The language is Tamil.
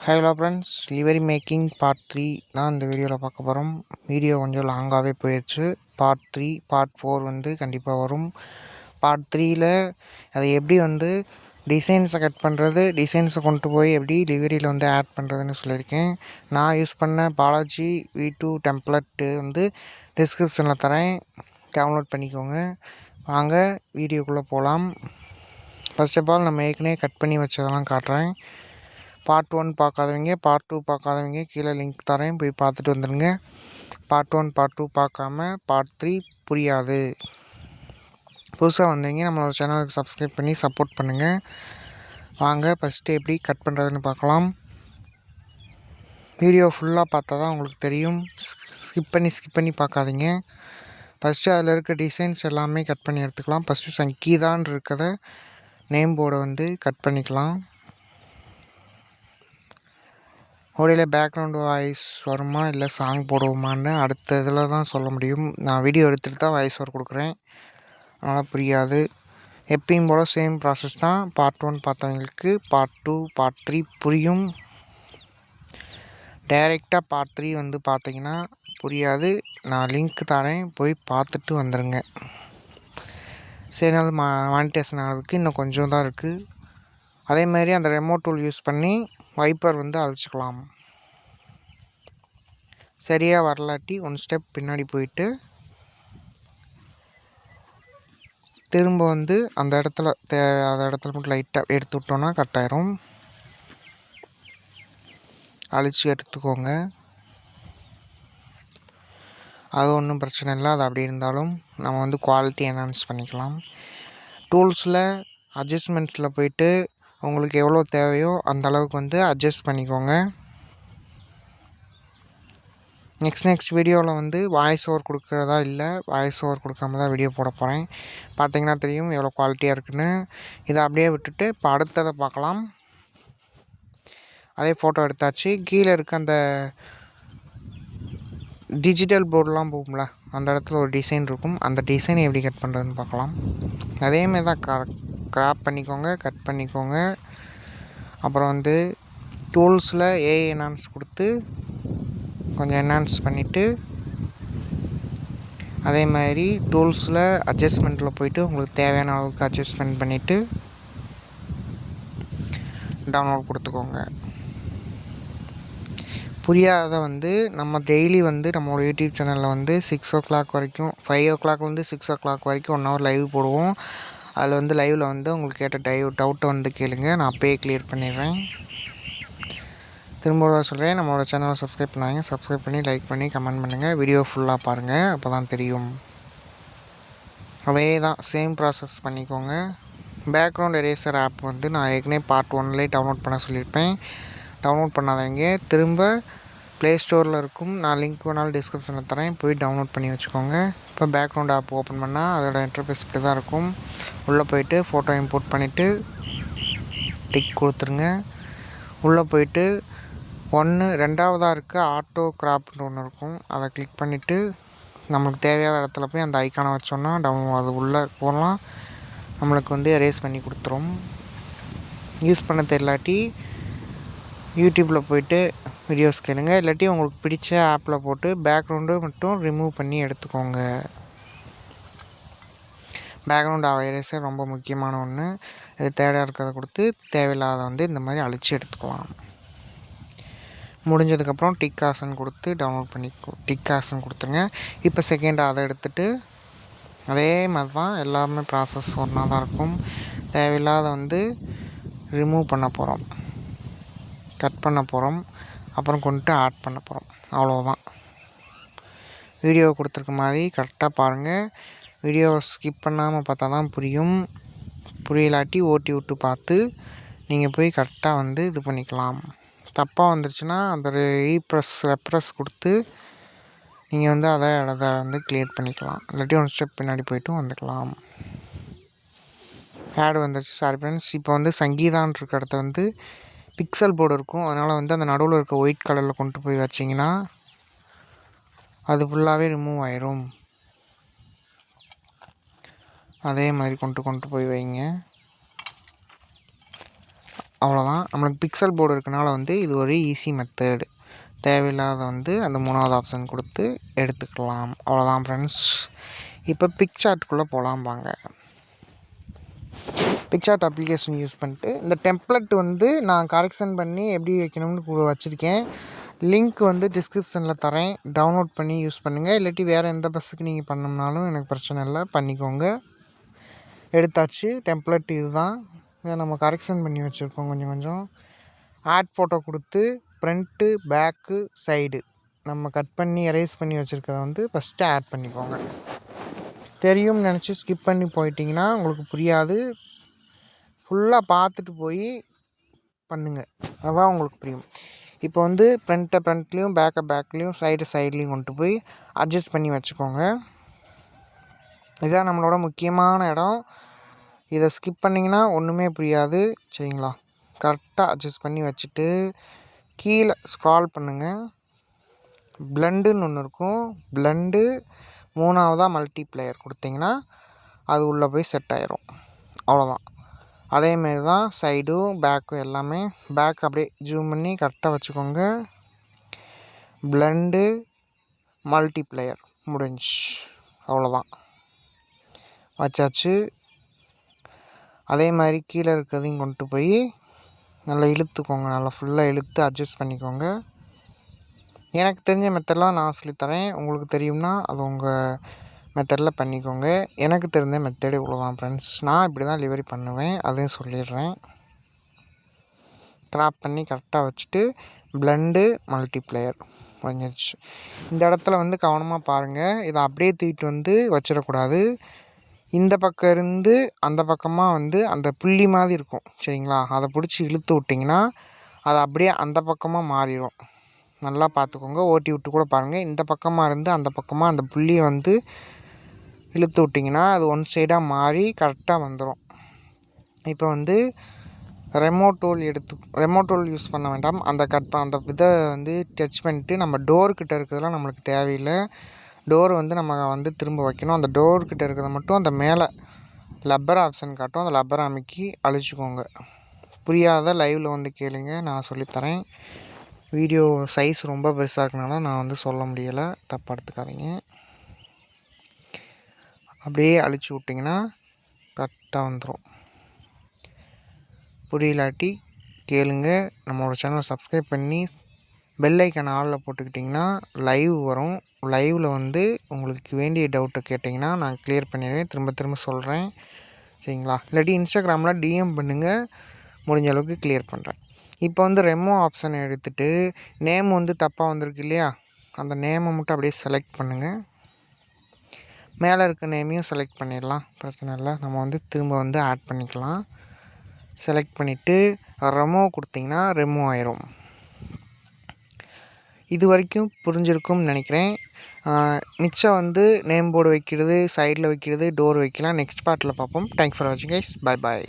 Hello friends, livery making part 3 தான் இந்த வீடியோவில் பார்க்க போகிறோம். வீடியோ கொஞ்சம் லாங்காகவே போயிடுச்சு. பார்ட் 3 பார்ட் 4 வந்து கண்டிப்பாக வரும். பார்ட் 3ல் அதை எப்படி வந்து டிசைன்ஸை கட் பண்ணுறது, டிசைன்ஸை கொண்டு போய் எப்படி லிவரியில் வந்து ஆட் பண்ணுறதுன்னு சொல்லியிருக்கேன். நான் யூஸ் பண்ண பாலாஜி V2 டெம்ப்ளேட்டு வந்து டிஸ்கிரிப்ஷனில் தரேன், டவுன்லோட் பண்ணிக்கோங்க. வாங்க வீடியோக்குள்ளே போகலாம். ஃபர்ஸ்ட் ஆஃப் ஆல் நம்ம ஏற்கனவே கட் பண்ணி வச்சதெல்லாம் காட்டுறேன். பார்ட் 1 பார்க்காதவங்க, பார்ட் 2 பார்க்காதவங்க கீழே லிங்க் தரேன், போய் பார்த்துட்டு வந்துடுங்க. பார்ட் 1 பார்ட் 2 பார்க்காம பார்ட் 3 புரியாது. புதுசாக வந்தீங்க நம்மளோட சேனலுக்கு சப்ஸ்கிரைப் பண்ணி சப்போர்ட் பண்ணுங்கள். வாங்க ஃபஸ்ட்டு எப்படி கட் பண்ணுறதுன்னு பார்க்கலாம். வீடியோ ஃபுல்லாக பார்த்தா தான் உங்களுக்கு தெரியும். ஸ்கிப் பண்ணி பார்க்காதீங்க. ஃபஸ்ட்டு அதில் இருக்க டிசைன்ஸ் எல்லாமே கட் பண்ணி எடுத்துக்கலாம். ஃபஸ்ட்டு சங்கீதான் இருக்கிற நேம் போர்டை வந்து கட் பண்ணிக்கலாம். ஒருவேளை பேக்ரவுண்டு வாய்ஸ் வருமா இல்லை சாங் போடுவோமான்னு அடுத்த இதில் தான் சொல்ல முடியும். நான் வீடியோ எடுத்துகிட்டு தான் வாய்ஸ் ஓவர் கொடுக்குறேன், அதனால் புரியாது. எப்பயும் போல் சேம் ப்ராசஸ் தான். பார்ட் 1 பார்த்தவங்களுக்கு பார்ட் 2 பார்ட் 3 புரியும். டைரெக்டாக பார்ட் 3 வந்து பார்த்தீங்கன்னா புரியாது. நான் லிங்க் தரேன், போய் பார்த்துட்டு வந்துடுங்க. சரி, நாள் மானிட்டேஷன் ஆகிறதுக்கு இன்னும் கொஞ்சம் தான் இருக்குது. அதேமாதிரி அந்த ரெமோட் டூல் யூஸ் பண்ணி வைப்பர் வந்து அழைச்சிக்கலாம். சரியாக வரலாட்டி ஒன் ஸ்டெப் பின்னாடி போயிட்டு திரும்ப வந்து அந்த இடத்துல மட்டும் லைட்டாக எடுத்து விட்டோன்னா கட் ஆயிரும். அழிச்சு எடுத்துக்கோங்க, அது ஒன்றும் பிரச்சனை இல்லை. அது அப்படி இருந்தாலும் நம்ம வந்து குவாலிட்டி என்ஹான்ஸ் பண்ணிக்கலாம். டூல்ஸில் அட்ஜஸ்ட்மெண்ட்ஸில் போயிட்டு உங்களுக்கு எவ்வளோ தேவையோ அந்த அளவுக்கு வந்து அட்ஜஸ்ட் பண்ணிக்கோங்க. நெக்ஸ்ட் வீடியோவில் வந்து வாய்ஸ் ஓவர் கொடுக்குறதா இல்லை, வாய்ஸ் ஓவர் கொடுக்காம தான் வீடியோ போட போகிறேன். பார்த்தீங்கன்னா தெரியும் எவ்வளோ குவாலிட்டியாக இருக்குன்னு. இதை அப்படியே விட்டுட்டு இப்போ அடுத்ததை பார்க்கலாம். அதே ஃபோட்டோ எடுத்தாச்சு. கீழே இருக்க அந்த டிஜிட்டல் போர்டெலாம் போகும்ல, அந்த இடத்துல ஒரு டிசைன் இருக்கும். அந்த டிசைனை எப்படி கட் பண்ணுறதுன்னு பார்க்கலாம். அதேமாரி தான் கிராப் பண்ணிக்கோங்க, கட் பண்ணிக்கோங்க. அப்புறம் வந்து டூல்ஸில் ஏஐ என்ஹான்ஸ் கொடுத்து கொஞ்சம் என்ஹான்ஸ் பண்ணிவிட்டு, அதே மாதிரி டூல்ஸில் அட்ஜஸ்ட்மெண்ட்டில் போய்ட்டு உங்களுக்கு தேவையான அளவுக்கு அட்ஜஸ்ட்மெண்ட் பண்ணிவிட்டு டவுன்லோட் கொடுத்துக்கோங்க. புரியாத வந்து நம்ம டெய்லி வந்து நம்மளோட யூடியூப் சேனலில் வந்து 6 o'clock வரைக்கும், 5 o'clockலேருந்து 6 o'clock வரைக்கும் 1 hour லைவ் போடுவோம். அதில் வந்து லைவில் வந்து உங்களுக்கு கேட்ட டவுட்டை வந்து கேளுங்க, நான் அப்பயே கிளியர் பண்ணிடுறேன். திரும்ப சொல்கிறேன், நம்மளோட சேனலை சப்ஸ்கிரைப் பண்ணாங்க, சப்ஸ்கிரைப் பண்ணி லைக் பண்ணி கமெண்ட் பண்ணுங்கள். வீடியோ ஃபுல்லாக பாருங்கள், அப்போ தான் தெரியும். அதே தான் சேம் ப்ராசஸ் பண்ணிக்கோங்க. பேக்ரவுண்ட் எரேசர் ஆப் வந்து நான் ஏற்கனவே பார்ட் 1லேயே டவுன்லோட் பண்ண சொல்லியிருப்பேன். டவுன்லோட் பண்ணாதவங்க திரும்ப ப்ளே ஸ்டோரில் இருக்கும், நான் லிங்க் வேணாலும் டிஸ்கிரிப்ஷனில் தரேன், போய் டவுன்லோட் பண்ணி வச்சுக்கோங்க. இப்போ பேக்ரவுண்ட் ஆப் ஓப்பன் பண்ணால் அதோட இன்டர்ஃபேஸ் இப்படி தான் இருக்கும். உள்ளே போய்ட்டு ஃபோட்டோ இம்போர்ட் பண்ணிவிட்டு டிக் கொடுத்துருங்க. உள்ளே போய்ட்டு ரெண்டாவதாக இருக்க ஆட்டோ கிராப்னு ஒன்று இருக்கும், அதை கிளிக் பண்ணிவிட்டு நம்மளுக்கு தேவையான இடத்துல போய் அந்த ஐக்கானை வச்சோன்னா அது உள்ளே போகலாம். நம்மளுக்கு வந்து எரேஸ் பண்ணி கொடுத்துரும். யூஸ் பண்ண தெரியலாட்டி யூடியூப்பில் போய்ட்டு வீடியோஸ் கேளுங்க, இல்லாட்டி உங்களுக்கு பிடிச்ச ஆப்பில் போட்டு பேக்ரவுண்டு மட்டும் ரிமூவ் பண்ணி எடுத்துக்கோங்க. பேக்ரவுண்ட் எரேசர் ரொம்ப முக்கியமான ஒன்று. இது தேவையாக இருக்கிறத கொடுத்து தேவையில்லாத வந்து இந்த மாதிரி அழிச்சு எடுத்துக்கலாம். முடிஞ்சதுக்கப்புறம் டிக் ஆசன் கொடுத்து டவுன்லோட் பண்ணி டிக் ஆசன் கொடுத்துருங்க. இப்போ செகண்ட் அதை எடுத்துகிட்டு அதே மாதிரி தான் எல்லாமே ப்ராசஸ் ஒன்றா தான் இருக்கும். தேவையில்லாத வந்து ரிமூவ் பண்ண போகிறோம், கட் பண்ண போகிறோம், அப்புறம் கொண்டு ஆட் பண்ண போகிறோம். அவ்வளோதான். வீடியோ கொடுத்துருக்க மாதிரி கரெக்டாக பாருங்கள். வீடியோ ஸ்கிப் பண்ணாமல் பார்த்தா தான் புரியும். புரியலாட்டி ஓட்டி விட்டு பார்த்து நீங்கள் போய் கரெக்டாக வந்து இது பண்ணிக்கலாம். தப்பாக வந்துருச்சுன்னா அந்த ரெப்ரஸ் கொடுத்து நீங்கள் வந்து அதை வந்து கிளியர் பண்ணிக்கலாம். இல்லாட்டி ஒன் ஸ்டெப் பின்னாடி போய்ட்டும் வந்துக்கலாம். ஆடு வந்துருச்சு, சாரி ஃப்ரெண்ட்ஸ். இப்போ வந்து சங்கீதான் இருக்க இடத்த வந்து பிக்சல் போர்டு இருக்கும், அதனால் வந்து அந்த நடுவில் இருக்க ஒயிட் கலரில் கொண்டு போய் வச்சிங்கன்னா அது ஃபுல்லாகவே ரிமூவ் ஆயிரும். அதே மாதிரி கொண்டு போய் வைங்க. அவ்வளோதான். நம்மளுக்கு பிக்சல் போர்டு இருக்கனால வந்து இது ஒரு ஈஸி மெத்தடு. தேவையில்லாத வந்து அந்த 3வது ஆப்ஷன் கொடுத்து எடுத்துக்கலாம். அவ்வளோதான் ஃப்ரெண்ட்ஸ். இப்போ பிக்சார்ட்டுக்குள்ளே போகலாம் வாங்க. பிக்சார்ட் அப்ளிகேஷன் யூஸ் பண்ணிட்டு இந்த டெம்ப்ளேட் வந்து நான் கரெக்ஷன் பண்ணி எப்படி வைக்கணும்னு வச்சுருக்கேன். லிங்க் வந்து டிஸ்கிரிப்ஷனில் தரேன். டவுன்லோட் பண்ணி யூஸ் பண்ணுங்கள். இல்லாட்டி வேறு எந்த பஸ்ஸுக்கு நீங்கள் பண்ணோம்னாலும் எனக்கு பிரச்சனை இல்லை, பண்ணிக்கோங்க. எடுத்தாச்சு. டெம்ப்ளேட் இது தான். இதை நம்ம கரெக்ஷன் பண்ணி வச்சுருக்கோம். கொஞ்சம் ஆட் ஃபோட்டோ கொடுத்து ஃப்ரண்ட்டு பேக்கு சைடு நம்ம கட் பண்ணி எரேஸ் பண்ணி வச்சுருக்கத வந்து ஃபஸ்ட்டு ஆட் பண்ணிக்கோங்க. தெரியும்னு நினச்சி ஸ்கிப் பண்ணி போயிட்டிங்கன்னா உங்களுக்கு புரியாது. ஃபுல்லாக பார்த்துட்டு போய் பண்ணுங்கள், அதுதான் உங்களுக்கு புரியும். இப்போ வந்து ஃப்ரண்ட்லேயும் பேக்லேயும் சைட்லேயும் கொண்டு போய் அட்ஜஸ்ட் பண்ணி வச்சுக்கோங்க. இதுதான் நம்மளோட முக்கியமான இடம். இதை ஸ்கிப் பண்ணிங்கன்னா ஒன்றுமே புரியாது. சரிங்களா? கரெக்டாக அட்ஜஸ்ட் பண்ணி வச்சுட்டு கீழே ஸ்க்ரால் பண்ணுங்கள். பிளண்டுன்னு ஒன்று இருக்கும். பிளண்டு 3வதாக மல்டிப்ளேயர் கொடுத்தீங்கன்னா அது உள்ளே போய் செட் ஆயிரும். அவ்வளோதான். அதேமாரி தான் சைடும் பேக்கும் எல்லாமே. பேக் அப்படியே ஜூம் பண்ணி கரெக்டாக வச்சுக்கோங்க. பிளண்டு மல்டிப்ளேயர் முடிஞ்சு. அவ்வளோதான், வச்சாச்சு. அதே மாதிரி கீழே இருக்கிறதையும் கொண்டு போய் நல்லா இழுத்துக்கோங்க. நல்லா ஃபுல்லாக இழுத்து அட்ஜஸ்ட் பண்ணிக்கோங்க. எனக்கு தெரிஞ்ச மெத்தட்லாம் நான் சொல்லித்தரேன். உங்களுக்கு தெரியும்னா அது உங்கள் மெத்தடில் பண்ணிக்கோங்க. எனக்கு தெரிஞ்ச மெத்தடு இவ்வளோதான் ஃப்ரெண்ட்ஸ். நான் இப்படி தான் டெலிவரி பண்ணுவேன், அதையும் சொல்லிடுறேன். க்ராப் பண்ணி கரெக்டாக வச்சுட்டு பிளண்டு மல்டிப்ளேயர் வந்துடுச்சு. இந்த இடத்துல வந்து கவனமாக பாருங்கள். இதை அப்படியே தூக்கிட்டு வந்து வச்சிடக்கூடாது. இந்த பக்கம் இருந்து அந்த பக்கமாக வந்து அந்த புள்ளி மாதிரி இருக்கும். சரிங்களா? அதை பிடிச்சி இழுத்து விட்டிங்கன்னா அது அப்படியே அந்த பக்கமாக மாறிடும். நல்லா பார்த்துக்கோங்க. ஓட்டி விட்டு கூட பாருங்கள். இந்த பக்கமாக இருந்து அந்த பக்கமாக அந்த புள்ளியை வந்து இழுத்து விட்டிங்கன்னா அது ஒன் சைடாக மாறி கரெக்டாக வந்துடும். இப்போ வந்து ரெமோட் டூல் யூஸ் பண்ண வேண்டாம். அந்த இதை வந்து டச் பண்ணிட்டு நம்ம டோர்கிட்ட இருக்கிறதுலாம் நம்மளுக்கு தேவையில்லை. டோர் வந்து நம்ம வந்து திரும்ப வைக்கணும். அந்த டோர்கிட்ட இருக்கிறத மட்டும் அந்த மேலே லப்பர் ஆப்ஷன் காட்டும். அந்த லப்பரை அமைக்கி அழிச்சிக்கோங்க. புரியாத லைவில் வந்து கேளுங்க, நான் சொல்லித்தரேன். வீடியோ சைஸ் ரொம்ப பெருசாக இருக்கனால நான் வந்து சொல்ல முடியலை, தப்பாக எடுத்துக்காதீங்க. அப்படியே அழிச்சு விட்டிங்கன்னா கரெக்டாக வந்துடும். புரியலாட்டி கேளுங்க. நம்மளோட சேனலை சப்ஸ்கிரைப் பண்ணி பெல் ஐக்கான ஆளில் போட்டுக்கிட்டிங்கன்னா லைவ் வரும். லைவில் வந்து உங்களுக்கு வேண்டிய டவுட்டை கேட்டிங்கன்னா நான் கிளியர் பண்ணிடுவேன். திரும்ப சொல்கிறேன். சரிங்களா? இல்லாட்டி இன்ஸ்டாகிராமில் டிஎம் பண்ணுங்கள், முடிஞ்ச அளவுக்கு கிளியர் பண்ணுறேன். இப்போ வந்து ரெமோ ஆப்ஷனை எடுத்துகிட்டு நேம் வந்து தப்பாக வந்திருக்கு இல்லையா, அந்த நேமை மட்டும் அப்படியே செலக்ட் பண்ணுங்கள். மேலே இருக்க நேமையும் செலக்ட் பண்ணிடலாம், பிரச்சனை இல்லை. நம்ம வந்து திரும்ப வந்து ஆட் பண்ணிக்கலாம். செலக்ட் பண்ணிவிட்டு ரெமோ கொடுத்திங்கன்னா ரெமோ ஆயிரும். இது வரைக்கும் புரிஞ்சிருக்கும்னு நினைக்கிறேன். மிச்சம் வந்து நேம் போர்டு வைக்கிறது, சைடில் வைக்கிறது, டோர் வைக்கலாம். நெக்ஸ்ட் பார்ட்டில் பார்ப்போம். தேங்க்ஸ் ஃபார் வாட்சிங் கைஸ். Bye bye.